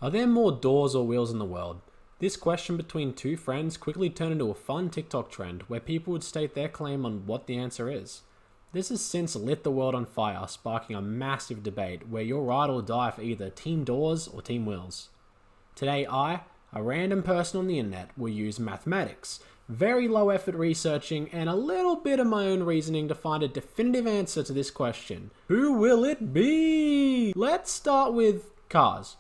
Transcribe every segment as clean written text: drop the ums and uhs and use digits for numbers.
Are there more doors or wheels in the world? This question between two friends quickly turned into a fun TikTok trend where people would state their claim on what the answer is. This has since lit the world on fire, sparking a massive debate where you're ride or die for either team doors or team wheels. Today I, a random person on the internet, will use mathematics, very low effort researching, and a little bit of my own reasoning to find a definitive answer to this question. Who will it be? Let's start with cars.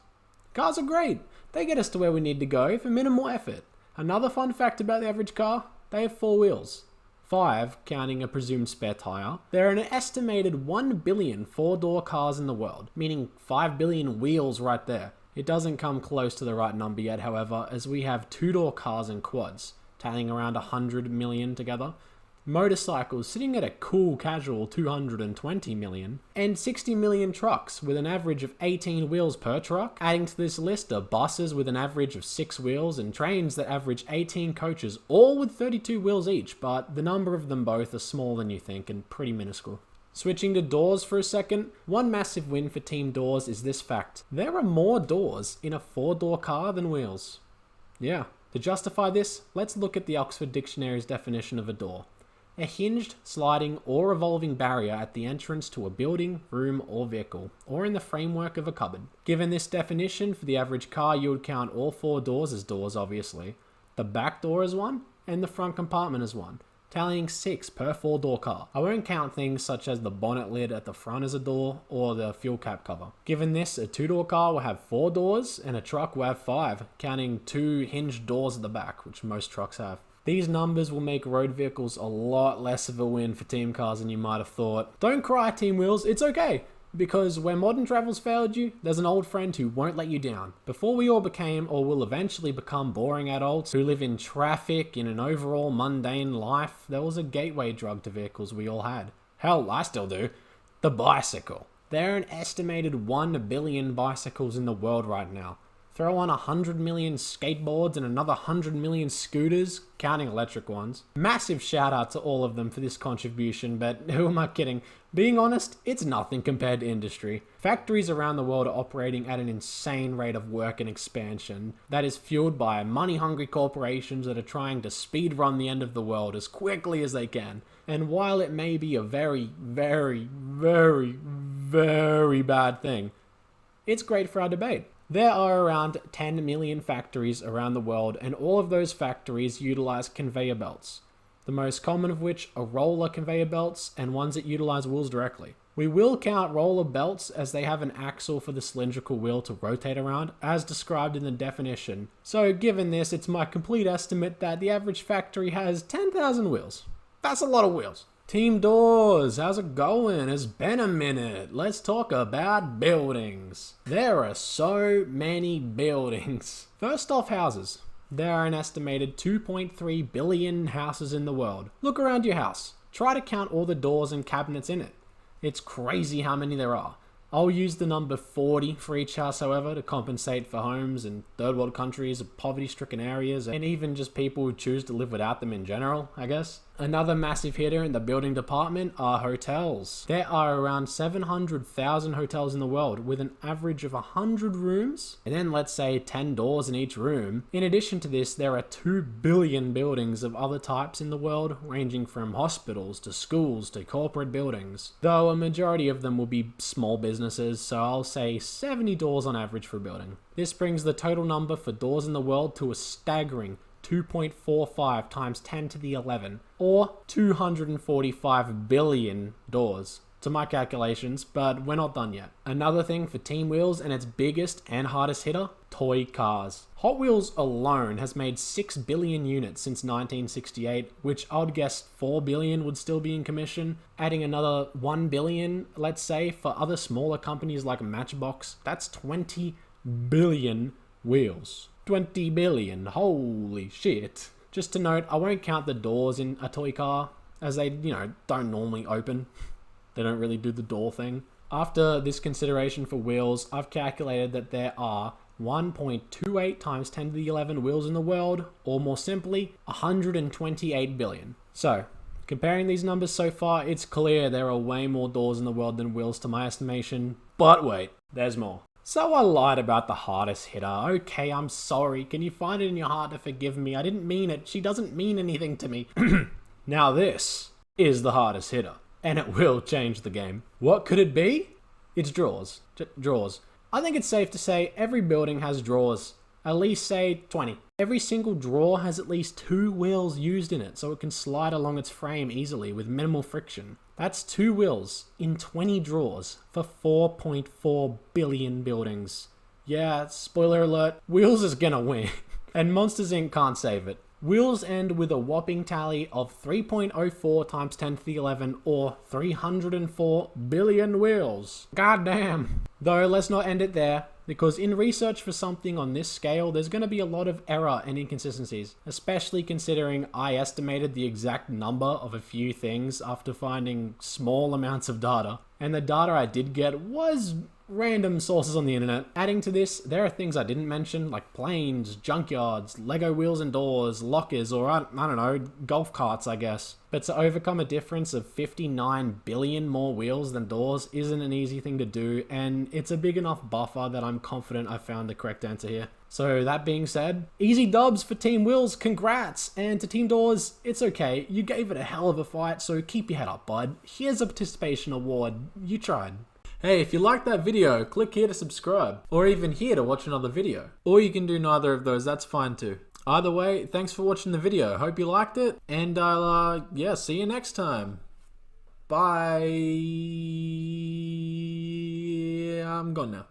Cars are great. They get us to where we need to go for minimal effort. Another fun fact about the average car, they have 4 wheels. 5, counting a presumed spare tyre. There are an estimated 1 billion 4-door cars in the world, meaning 5 billion wheels right there. It doesn't come close to the right number yet, however, as we have 2-door cars and quads, tallying around 100 million together. Motorcycles sitting at a cool casual 220 million, and 60 million trucks with an average of 18 wheels per truck. Adding to this list are buses with an average of 6 wheels and trains that average 18 coaches, all with 32 wheels each, but the number of them both are smaller than you think and pretty minuscule. Switching to doors for a second, one massive win for team doors is this fact. There are more doors in a 4-door car than wheels. Yeah, to justify this, let's look at the Oxford Dictionary's definition of a door. A hinged, sliding, or revolving barrier at the entrance to a building, room, or vehicle, or in the framework of a cupboard. Given this definition, for the average car, you would count all 4 doors as doors, obviously, the back door as one, and the front compartment as one, tallying 6 per 4-door car. I won't count things such as the bonnet lid at the front as a door, or the fuel cap cover. Given this, a 2-door car will have 4 doors, and a truck will have 5, counting 2 hinged doors at the back, which most trucks have. These numbers will make road vehicles a lot less of a win for team cars than you might have thought. Don't cry, team wheels, it's okay. Because where modern travel's failed you, there's an old friend who won't let you down. Before we all became, or will eventually become, boring adults who live in traffic in an overall mundane life, there was a gateway drug to vehicles we all had. Hell, I still do. The bicycle. There are an estimated 1 billion bicycles in the world right now. Throw on 100 million skateboards and another 100 million scooters, counting electric ones. Massive shout out to all of them for this contribution, but who am I kidding? Being honest, it's nothing compared to industry. Factories around the world are operating at an insane rate of work and expansion that is fueled by money-hungry corporations that are trying to speed run the end of the world as quickly as they can. And while it may be a very, very, very, very bad thing, it's great for our debate. There are around 10 million factories around the world, and all of those factories utilize conveyor belts. The most common of which are roller conveyor belts and ones that utilize wheels directly. We will count roller belts as they have an axle for the cylindrical wheel to rotate around, as described in the definition. So given this, it's my complete estimate that the average factory has 10,000 wheels. That's a lot of wheels. Team doors, how's it going? It's been a minute. Let's talk about buildings. There are so many buildings. First off, houses. There are an estimated 2.3 billion houses in the world. Look around your house. Try to count all the doors and cabinets in it. It's crazy how many there are. I'll use the number 40 for each house, however, to compensate for homes in third world countries, poverty-stricken areas, and even just people who choose to live without them in general, I guess. Another massive hitter in the building department are hotels. There are around 700,000 hotels in the world with an average of 100 rooms, and then let's say 10 doors in each room. In addition to this, there are 2 billion buildings of other types in the world, ranging from hospitals to schools to corporate buildings, though a majority of them will be small businesses, so I'll say 70 doors on average for a building. This brings the total number for doors in the world to a staggering 2.45 times 10 to the 11, or 245 billion doors to my calculations, but we're not done yet. Another thing for team wheels and its biggest and hardest hitter, toy cars. Hot Wheels alone has made 6 billion units since 1968, which I would guess 4 billion would still be in commission. Adding another 1 billion, let's say, for other smaller companies like Matchbox, that's 20 billion wheels. 20 billion, holy shit. Just to note, I won't count the doors in a toy car, as they, don't normally open. They don't really do the door thing. After this consideration for wheels, I've calculated that there are 1.28 times 10 to the 11 wheels in the world, or more simply, 128 billion. So, comparing these numbers so far, it's clear there are way more doors in the world than wheels to my estimation. But wait, there's more. So I lied about the hardest hitter. Okay, I'm sorry. Can you find it in your heart to forgive me? I didn't mean it. She doesn't mean anything to me. Now this is the hardest hitter, and it will change the game. What could it be? It's drawers. Drawers. I think it's safe to say every building has drawers. At least say 20. Every single drawer has at least 2 wheels used in it, so it can slide along its frame easily with minimal friction. That's 2 wheels in 20 drawers for 4.4 billion buildings. Yeah, spoiler alert, Wheels is gonna win. And Monsters Inc. can't save it. Wheels end with a whopping tally of 3.04 times 10 to the 11, or 304 billion wheels. God damn. Though let's not end it there, because in research for something on this scale, there's going to be a lot of error and inconsistencies, especially considering I estimated the exact number of a few things after finding small amounts of data, and the data I did get was random sources on the internet. Adding to this, there are things I didn't mention, like planes, junkyards, Lego wheels and doors, lockers, or I don't know, golf carts, I guess. But to overcome a difference of 59 billion more wheels than doors isn't an easy thing to do, and it's a big enough buffer that I'm confident I found the correct answer here. So that being said, easy dubs for Team Wheels, congrats! And to Team Doors, it's okay, you gave it a hell of a fight, so keep your head up, bud. Here's a participation award, you tried. Hey, if you liked that video, click here to subscribe, or even here to watch another video. Or you can do neither of those, that's fine too. Either way, thanks for watching the video, hope you liked it, and I'll, see you next time. Bye. I'm gone now.